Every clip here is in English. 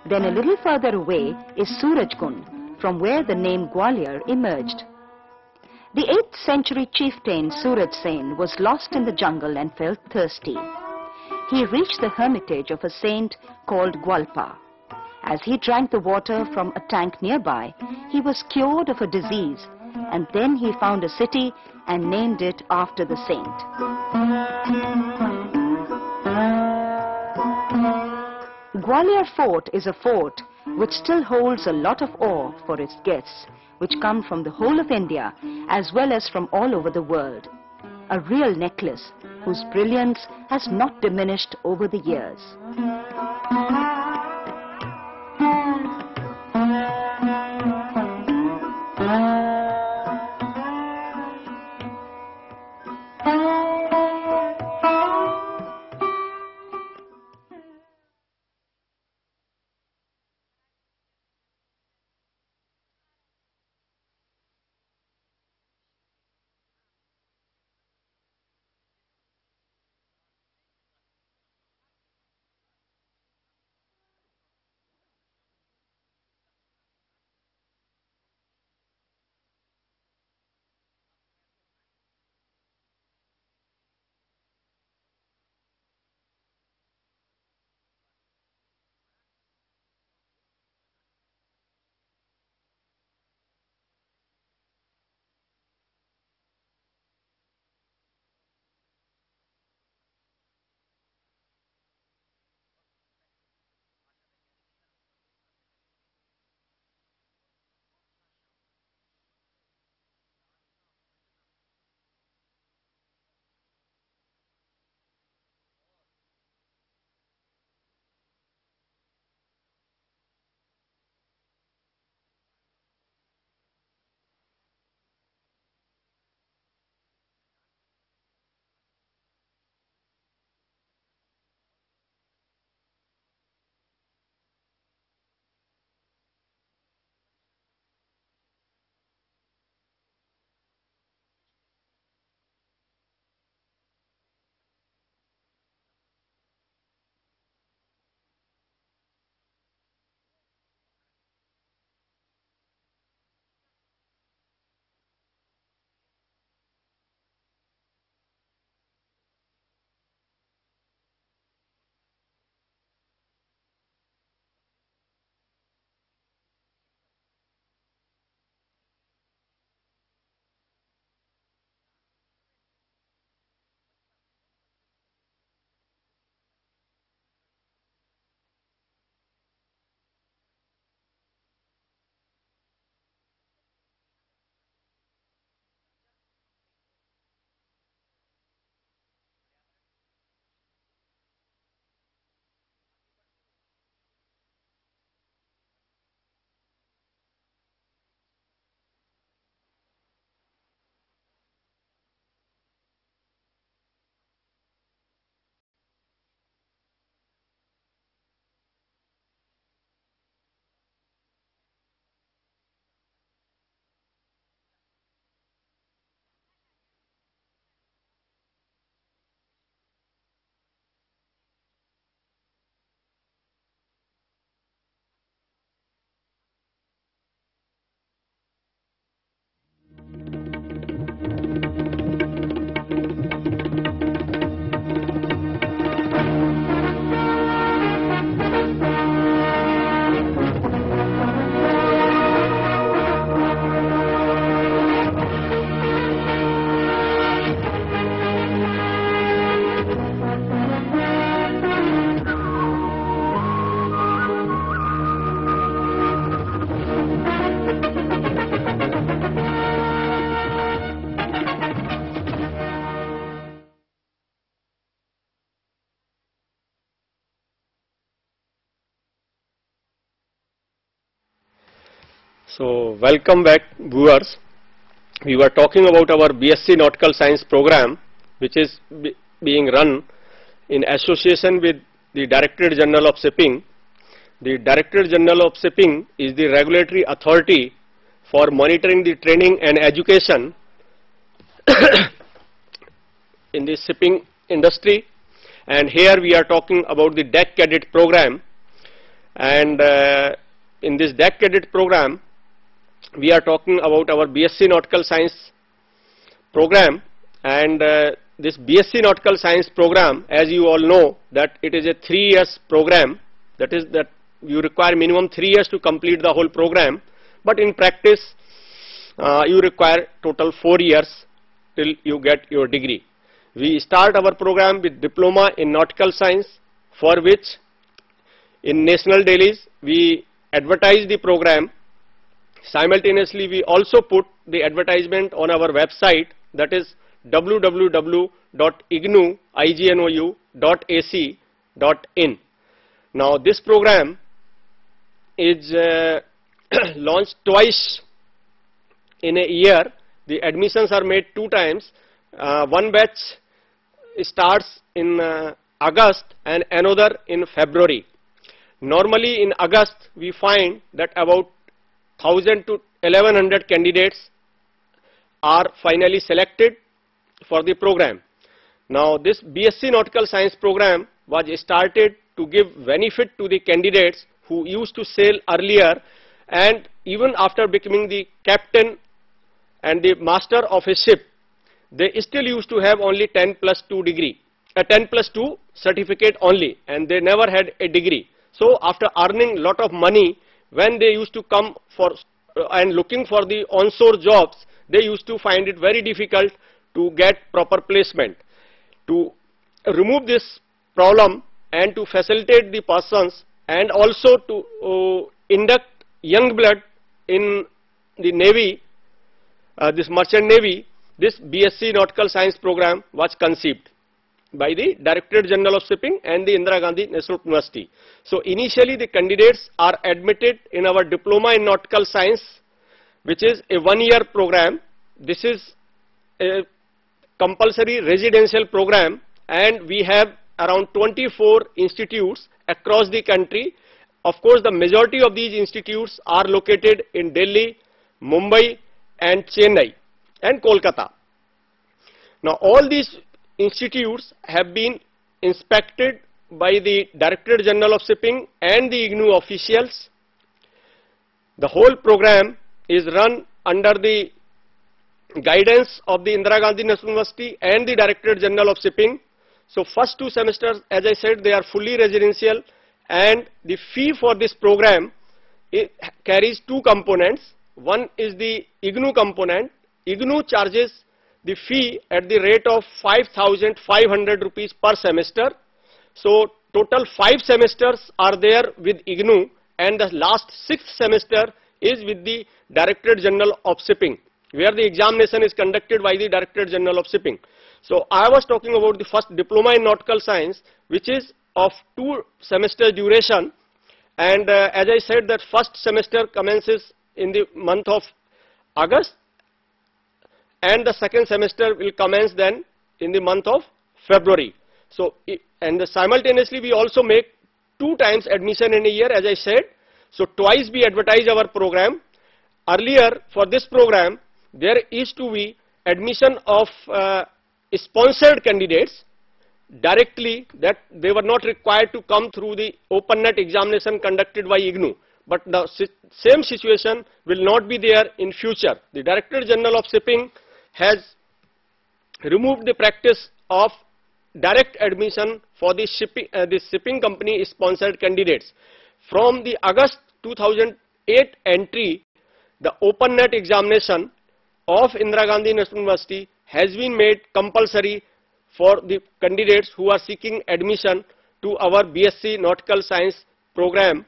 Then a little further away is Surajkund, from where the name Gwalior emerged. The 8th century chieftain Suraj Sen was lost in the jungle and felt thirsty. He reached the hermitage of a saint called Gwalpa. As he drank the water from a tank nearby, he was cured of a disease, and then he found a city and named it after the saint. Gwalior Fort is a fort which still holds a lot of awe for its guests, which come from the whole of India as well as from all over the world. A real necklace whose brilliance has not diminished over the years. So, welcome back viewers. We were talking about our BSc Nautical Science program, which is being run in association with the Directorate General of Shipping. The Directorate General of Shipping is the regulatory authority for monitoring the training and education in the shipping industry, and here we are talking about the deck cadet program. And in this DAC cadet program, we are talking about our BSc Nautical Science program. And this BSc Nautical Science program, as you all know, that it is a 3 years program. That is that you require minimum 3 years to complete the whole program. But in practice, you require total 4 years till you get your degree. We start our program with diploma in nautical science, for which in national dailies we advertise the program. Simultaneously, we also put the advertisement on our website, that is www.ignou.ac.in. Now this program is launched twice in a year. The admissions are made 2 times. One batch starts in August and another in February. Normally in August we find that about 1000 to 1100 candidates are finally selected for the program. Now this BSc Nautical Science program was started to give benefit to the candidates who used to sail earlier, and even after becoming the captain and the master of a ship, they still used to have only 10+2 degree, 10+2 certificate only, and they never had a degree. So after earning lot of money, when they used to come for and looking for the onshore jobs, they used to find it very difficult to get proper placement. To remove this problem and to facilitate the persons, and also to induct young blood in the Navy, this merchant Navy, this BSc Nautical Science program was conceived by the Directorate General of Shipping and the Indira Gandhi National University. So initially the candidates are admitted in our Diploma in Nautical Science, which is a 1-year program. This is a compulsory residential program, and we have around 24 institutes across the country. Of course, the majority of these institutes are located in Delhi, Mumbai and Chennai and Kolkata. Now all these institutes have been inspected by the Directorate General of Shipping and the IGNOU officials. The whole program is run under the guidance of the Indira Gandhi National University and the Directorate General of Shipping. So first 2 semesters, as I said, they are fully residential, and the fee for this program, it carries 2 components. One is the IGNOU component. IGNOU charges the fee at the rate of 5,500 rupees per semester. So total 5 semesters are there with IGNOU, and the last 6th semester is with the Directorate General of Shipping, where the examination is conducted by the Directorate General of Shipping. So I was talking about the first Diploma in Nautical Science, which is of 2 semester duration, and as I said, that first semester commences in the month of August, and the second semester will commence then in the month of February. So and simultaneously we also make 2 times admission in a year, as I said. So twice we advertise our program. Earlier for this program there is to be admission of sponsored candidates directly, that they were not required to come through the open net examination conducted by IGNOU. But the same situation will not be there in future. The Directorate General of Shipping has removed the practice of direct admission for the shipping company sponsored candidates. From the August 2008 entry, the open net examination of Indira Gandhi National University has been made compulsory for the candidates who are seeking admission to our BSc Nautical Science program,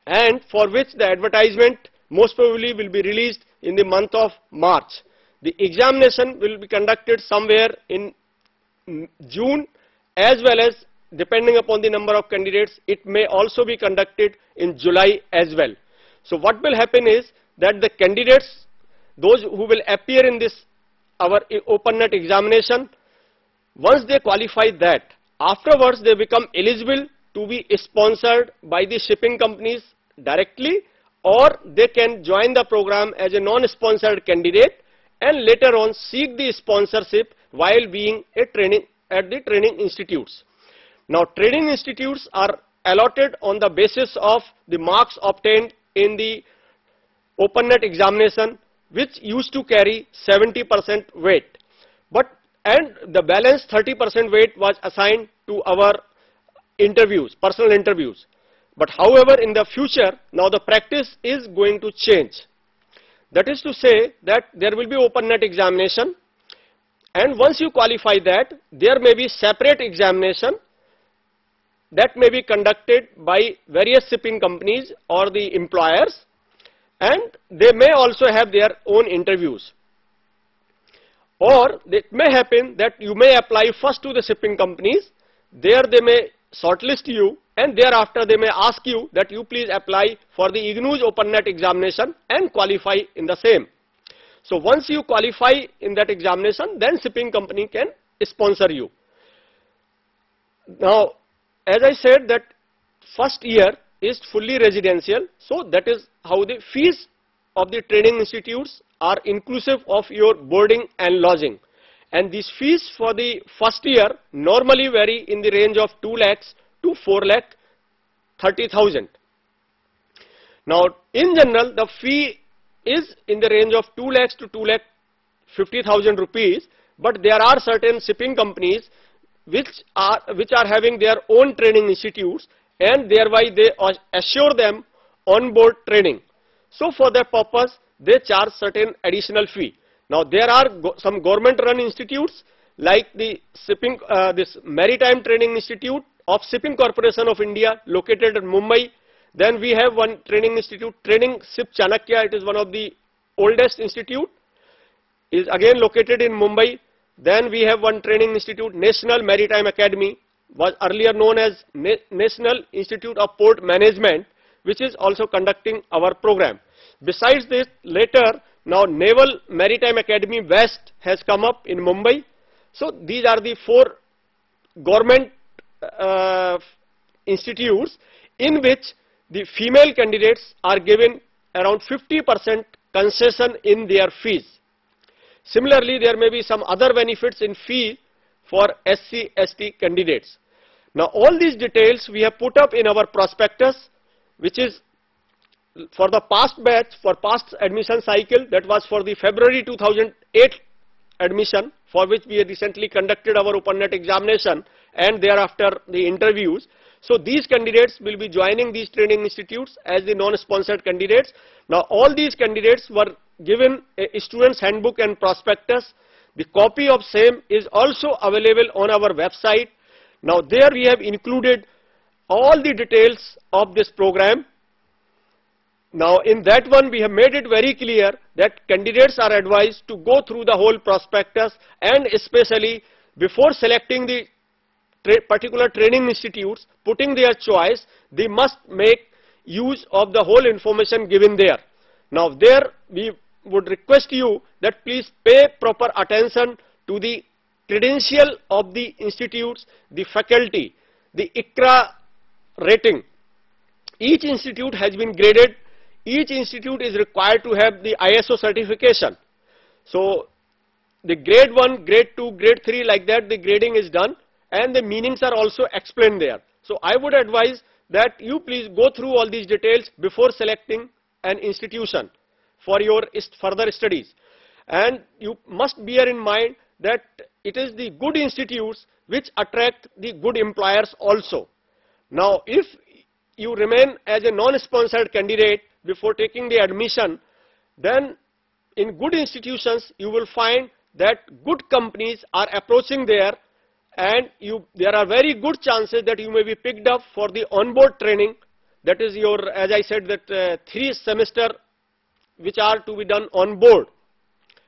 and for which the advertisement most probably will be released in the month of March. The examination will be conducted somewhere in June, as well as, depending upon the number of candidates, it may also be conducted in July as well. So what will happen is that the candidates, those who will appear in this our open net examination, once they qualify that, afterwards they become eligible to be sponsored by the shipping companies directly, or they can join the program as a non-sponsored candidate and later on seek the sponsorship while being a training at the training institutes. Now training institutes are allotted on the basis of the marks obtained in the open net examination, which used to carry 70% weight. And the balance 30% weight was assigned to our interviews, personal interviews. But however, in the future, now the practice is going to change. That is to say that there will be open net examination, and once you qualify that, there may be separate examination that may be conducted by various shipping companies or the employers, and they may also have their own interviews. Or it may happen that you may apply first to the shipping companies, there they may shortlist you, and thereafter they may ask you that you please apply for the IGNOU's open net examination and qualify in the same. So once you qualify in that examination, then shipping company can sponsor you. Now, as I said that first year is fully residential, so that is how the fees of the training institutes are inclusive of your boarding and lodging. And these fees for the first year normally vary in the range of 2 lakhs to 4 lakh 30,000. Now, in general, the fee is in the range of 2 lakhs to 2 lakh 50,000 rupees, but there are certain shipping companies which are having their own training institutes, and thereby they assure them on-board training. So for that purpose, they charge certain additional fee. Now there are some government-run institutes like the this Maritime Training Institute of Shipping Corporation of India, located in Mumbai. Then we have one training institute, Training Ship Chanakya. It is one of the oldest institute, is again located in Mumbai. Then we have one training institute, National Maritime Academy, was earlier known as National Institute of Port Management, which is also conducting our program. Besides this, later now Naval Maritime Academy West has come up in Mumbai. So these are the 4 government institutes in which the female candidates are given around 50% concession in their fees. Similarly, there may be some other benefits in fee for SC/ST candidates. Now all these details we have put up in our prospectus, which is for the past batch, for past admission cycle, that was for the February 2008 admission, for which we had recently conducted our open net examination and thereafter the interviews. So these candidates will be joining these training institutes as the non-sponsored candidates. Now all these candidates were given a student's handbook and prospectus. The copy of same is also available on our website. Now there we have included all the details of this program. Now in that one we have made it very clear that candidates are advised to go through the whole prospectus, and especially before selecting the particular training institutes, putting their choice, they must make use of the whole information given there. Now there we would request you that please pay proper attention to the credential of the institutes, the faculty, the ICRA rating. Each institute has been graded. Each institute is required to have the ISO certification. So the grade 1, grade 2, grade 3, like that the grading is done, and the meanings are also explained there. So I would advise that you please go through all these details before selecting an institution for your further studies. And you must bear in mind that it is the good institutes which attract the good employers also. Now if you remain as a non-sponsored candidate before taking the admission, then in good institutions you will find that good companies are approaching there, and there are very good chances that you may be picked up for the on-board training. That is your, as I said, that 3 semesters which are to be done on board,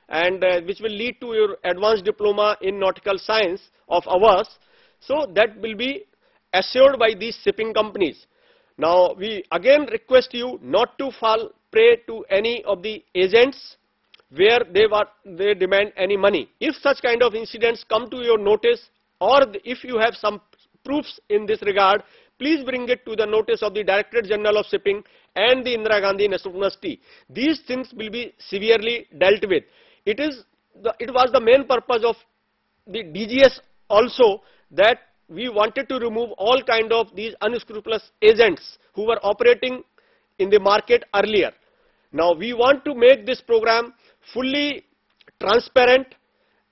and which will lead to your advanced diploma in nautical science of ours. So that will be assured by these shipping companies. Now we again request you not to fall prey to any of the agents where they demand any money. If such kind of incidents come to your notice, or if you have some proofs in this regard, please bring it to the notice of the Directorate General of Shipping and the Indira Gandhi National University. These things will be severely dealt with. It was the main purpose of the DGS also, that we wanted to remove all kind of these unscrupulous agents who were operating in the market earlier. Now we want to make this program fully transparent.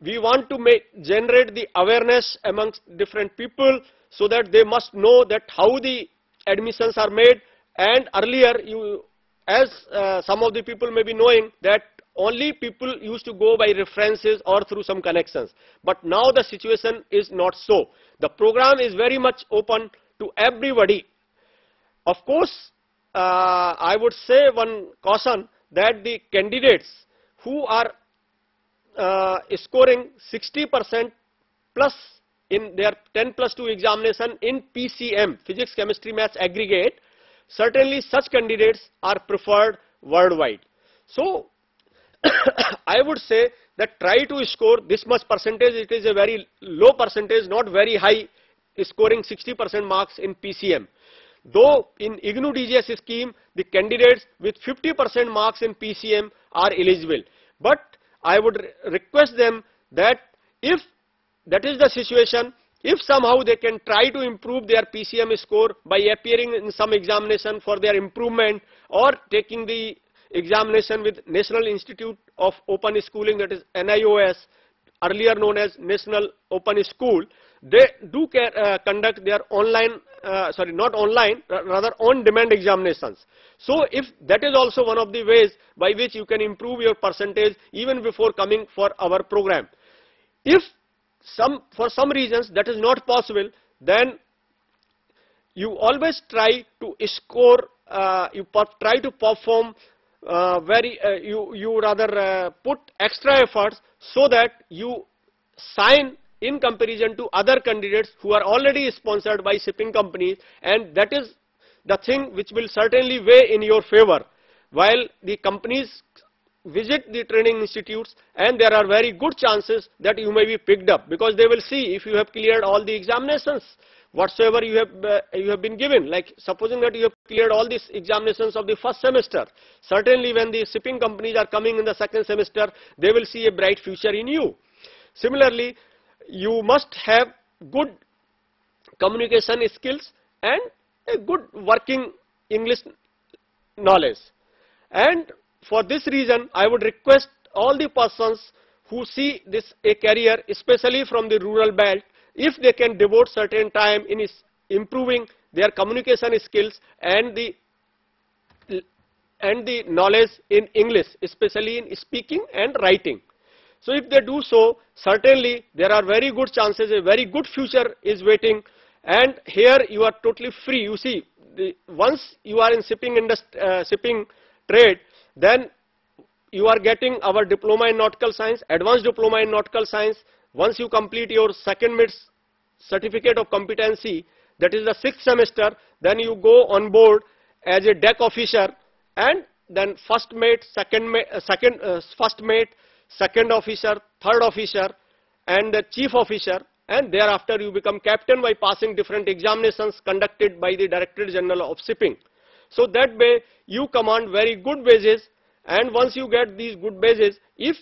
We want to generate the awareness amongst different people so that they must know that how the admissions are made. And earlier, as some of the people may be knowing, that only people used to go by references or through some connections. But now the situation is not so. The program is very much open to everybody. Of course, I would say one caution that the candidates who are scoring 60% plus in their 10+2 examination in PCM, Physics, Chemistry, Maths aggregate, certainly such candidates are preferred worldwide. So, I would say that try to score this much percentage. It is a very low percentage, not very high, scoring 60% marks in PCM. Though in IGNOU DGS scheme, the candidates with 50% marks in PCM are eligible. But I would request them that if that is the situation, if somehow they can try to improve their PCM score by appearing in some examination for their improvement, or taking the examination with National Institute of Open Schooling, that is NIOS, earlier known as National Open School, they do conduct their online, not online, rather on-demand examinations. So if that is also one of the ways by which you can improve your percentage even before coming for our program. If for some reasons that is not possible, then you always try to score, try to perform you rather put extra efforts so that you shine in comparison to other candidates who are already sponsored by shipping companies, and that is the thing which will certainly weigh in your favor while the companies visit the training institutes, and there are very good chances that you may be picked up, because they will see if you have cleared all the examinations whatsoever you have been given. Like supposing that you have cleared all these examinations of the first semester, certainly when the shipping companies are coming in the second semester, they will see a bright future in you. Similarly, you must have good communication skills and a good working English knowledge. And for this reason, I would request all the persons who see this a career, especially from the rural belt, if they can devote certain time in improving their communication skills and the knowledge in English, especially in speaking and writing. So if they do so, certainly there are very good chances, a very good future is waiting, and here you are totally free. You see, once you are in shipping trade, then you are getting our diploma in nautical science, advanced diploma in nautical science. Once you complete your second mate certificate of competency, that is the 6th semester, then you go on board as a deck officer, and then first mate, first mate, second officer, third officer, and the chief officer, and thereafter you become captain by passing different examinations conducted by the Directorate General of Shipping. So that way you command very good wages, and once you get these good wages, if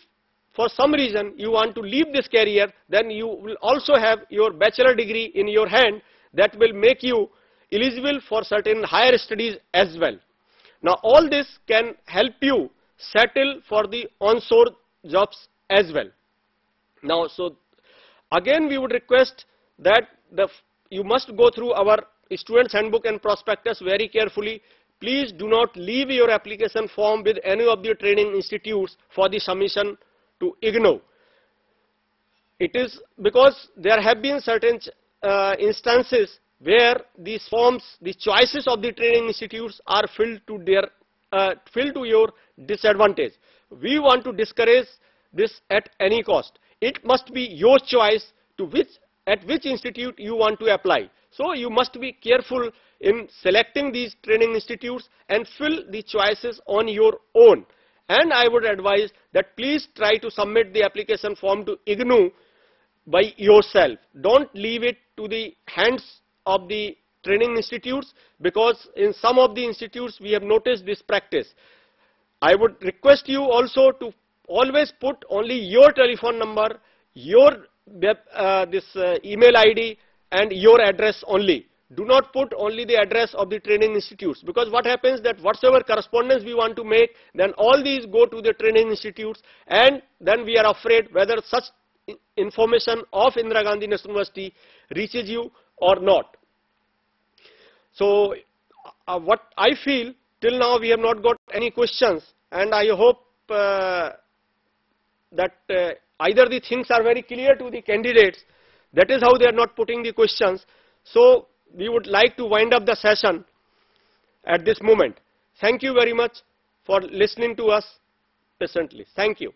for some reason you want to leave this career, then you will also have your bachelor degree in your hand that will make you eligible for certain higher studies as well. Now all this can help you settle for the onshore jobs as well. Now, so again we would request that you must go through our students handbook and prospectus very carefully. Please do not leave your application form with any of the training institutes for the submission to IGNOU. It is because there have been certain instances where these forms, the choices of the training institutes are filled to your disadvantage. We want to discourage this at any cost. It must be your choice at which institute you want to apply. So you must be careful in selecting these training institutes and fill the choices on your own. And I would advise that please try to submit the application form to IGNOU by yourself. Don't leave it to the hands of the training institutes, because in some of the institutes we have noticed this practice. I would request you also to always put only your telephone number, your email ID, and your address only. Do not put only the address of the training institutes, because what happens that whatsoever correspondence we want to make, then all these go to the training institutes, and then we are afraid whether such information of Indira Gandhi National University reaches you or not. So what I feel, till now we have not got any questions, and I hope that either the things are very clear to the candidates, that is how they are not putting the questions. So we would like to wind up the session at this moment. Thank you very much for listening to us patiently. Thank you.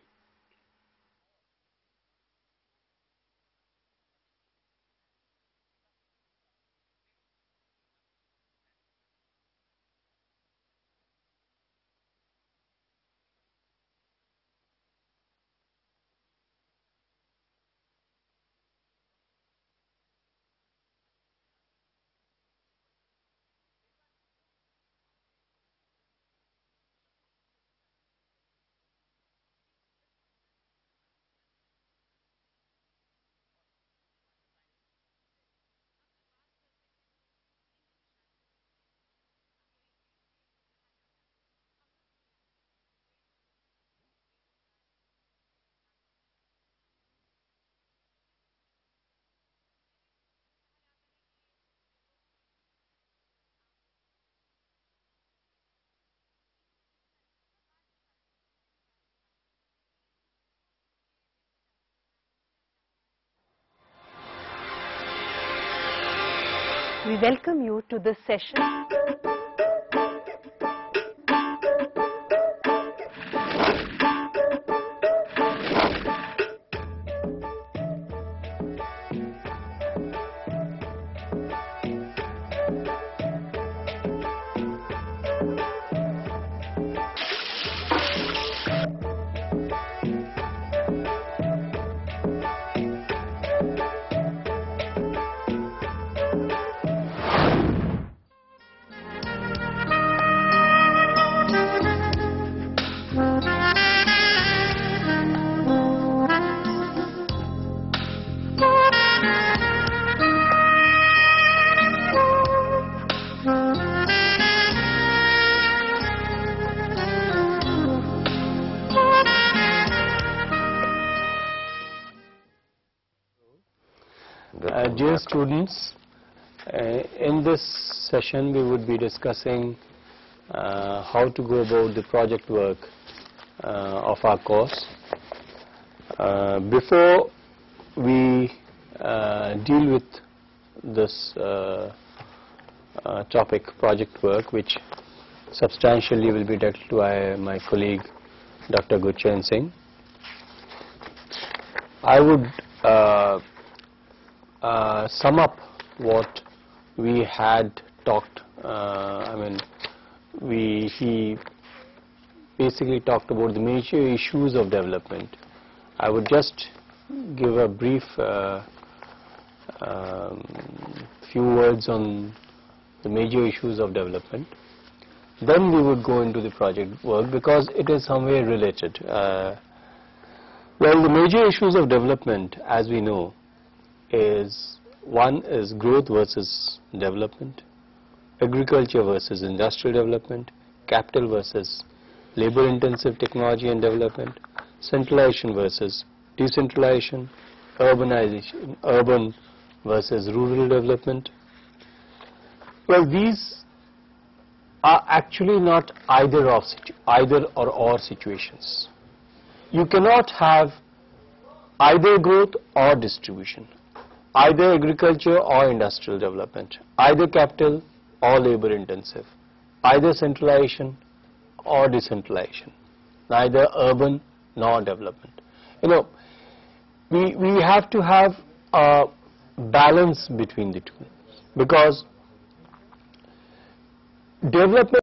We welcome you to this session. Dear students, in this session we would be discussing how to go about the project work of our course. Before we deal with this topic, project work, which substantially will be dealt by my colleague Dr. Gurcharan Singh, I would sum up what we had talked. He basically talked about the major issues of development. I would just give a brief few words on the major issues of development. Then we would go into the project work, because it is somewhere related. Well, the major issues of development, as we know, is one is growth versus development, agriculture versus industrial development, capital versus labor intensive technology and development, centralization versus decentralization, urbanization, urban versus rural development. Well, these are actually not either or situations. You cannot have either growth or distribution, either agriculture or industrial development, either capital or labor intensive, either centralization or decentralization, neither urban nor development. You know, we have to have a balance between the two, because development